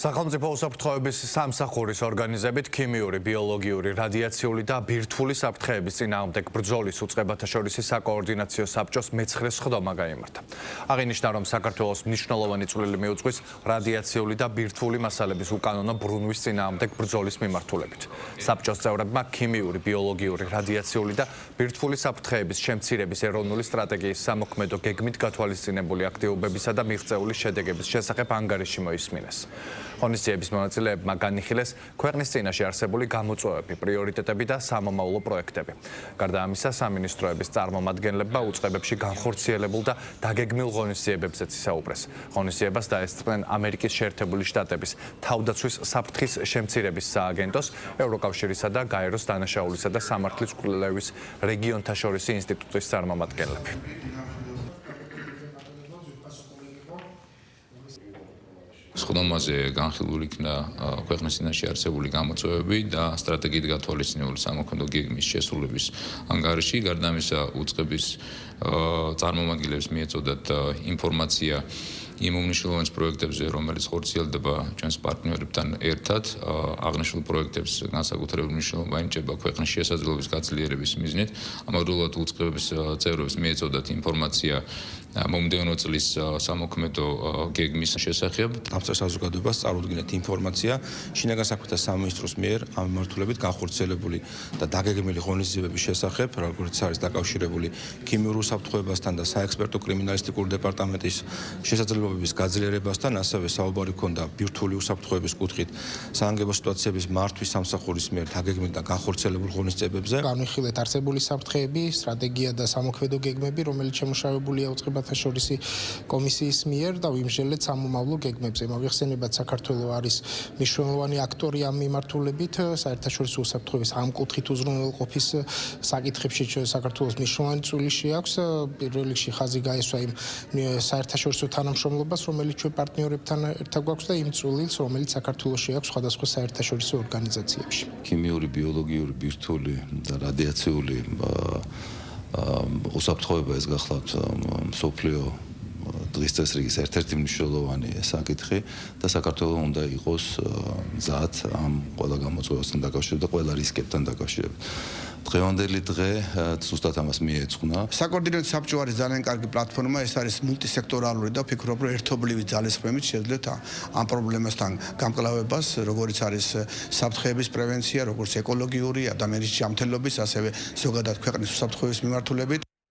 სახელმწიფო უსაფრთხოების სამსახურის ორგანიზებით ქიმიური, ბიოლოგიური, რადიაციული და ბირთვული საფრთხეების წინააღმდეგ ბრძოლის უწყებათა შორის საკოორდინაციო საბჭოს მეცხრე სხდომა გაიმართა. აღინიშნა, რომ საქართველოს მნიშვნელოვანი წვლილი მიუძღვის რადიაციული და ბირთვული მასალების უკანონო ბრუნვის წინააღმდეგ ბრძოლის მიმართულებით. საბჭოს წევრებმა ქიმიური, ბიოლოგიური, რადიაციული და ბირთვული საფრთხეების შემცირების ეროვნული სტრატეგიის სამოქმედო გეგმით გათვალისწინებული აქტივობებისა და მიღწეული შედეგების შესახებ ანგარიში მოისმინეს. ღონისძიების მონაწილეებმა განიხილეს ქვეყნის წინაშე არსებული გამოწვევები, პრიორიტეტები და სამომავლო პროექტები. გარდა ამისა, სამინისტროების წარმომადგენლებმა უწყებებში განხორციელებულ და დაგეგმილ ღონისძიებებზეც ისაუბრეს. ღონისძიებას დაესწრნენ ამერიკის შეერთებული შტატების თავდაცვის საფრთხის შემცირების სააგენტოს, ევროკავშირისა და გაეროს დანაშაულისა და სამართლის კვლევის რეგიონთა შორისი ინსტიტუტის წარმომადგენლები. სხდომაზე განხილული იქნა ქვეყნის წინაშე არსებული გამოწვევები და სტრატეგიით გათვალისწინებული სამოქმედო გეგმის შესრულების ანგარიში. გარდა ამისა, უწყების წარმომადგენლებს მიეწოდათ ინფორმაცია იმ უმნიშვნელოვანეს პროექტებზე, რომელიც ხორციელდება ჩვენს პარტნიორებთან ერთად. აღნიშნულ პროექტებს განსაკუთრებული მნიშვნელობა ენიჭება ქვეყნის შესაძლებლობის გაძლიერების მიზნით. ამავდროულად უწყების წევრებს მიეწოდათ ინფორმაცია მომდევნო წლის სამოქმედო გეგმის შესახებ. Დამწყერ საზოგადოებას წარუდგინეთ ინფორმაცია შინაგან საქმეთა სამინისტროს მიერ ამ მიმართულებით განხორციელებული და დაგეგმილი ღონისძიებების შესახებ, როგორც არის დაკავშირებული ქიმიურ უსაფრთხოებასთან და საექსპერტო კრიმინალისტიკური დეპარტამენტის შესაძლებლობების გაძლიერებასთან, ასევე საუბარი ჰქონდა ბირთვული უსაფრთხოების კუთხით საანგებო სიტუაციების მართვის სამსახურის მიერ დაგეგმილ და განხორციელებულ ღონისძიებებზე. განვიხილეთ არსებული საფრთხეები, სტრატეგია და სამოქმედო გეგმები, რომელიც შემუშავებულია უწყებათა შორისი კომისიის მიერ და ვიმსჯელეთ სამომავლო გეგმებზე. მოგეხსენებათ, საქართველოს არის მნიშვნელოვანი აქტორი ამ მიმართულებით, საერთაშორისო უსაფრთხოების ამ კუთხით უზრუნველყოფის საკითხებში საქართველოს მნიშვნელოვანი წვლილი შეაქვს. პირველ რიგში ხაზი გაესვა იმ საერთაშორისო თანამშრომლობას, რომელიც ჩვენ პარტნიორებთან ერთად გვაქვს და იმ წვლილს, რომელიც საქართველოს შეაქვს სხვადასხვა საერთაშორისო ორგანიზაციებში. ქიმიური, ბიოლოგიური, ბირთვული და რადიაციული უსაფრთხოება ეს გახლავთ მსოფლიო დღის წესრიგის ერთ-ერთი მნიშვნელოვანი საკითხი და საქართველოს უნდა იყოს მზად ამ ყველა გამოწვევასთან დაკავშირებით და ყველა რისკებთან დაკავშირებით. დღევანდელი დღე ზუსტად ამას მიეძღვნა. საკოორდინაციო საბჭო არის ძალიან კარგი პლატფორმა, ეს არის მულტისექტორალური და ვფიქრობ, რომ ერთობლივი ძალისხმევით შეძლეთ ამ პრობლემასთან გამკლავებას, როგორც არის საფრთხეების პრევენცია, როგორც ეკოლოგიური, ადამიანის ჯანმრთელობის, ასევე ზოგადად ქვეყნის უსაფრთხოების მიმართულებით.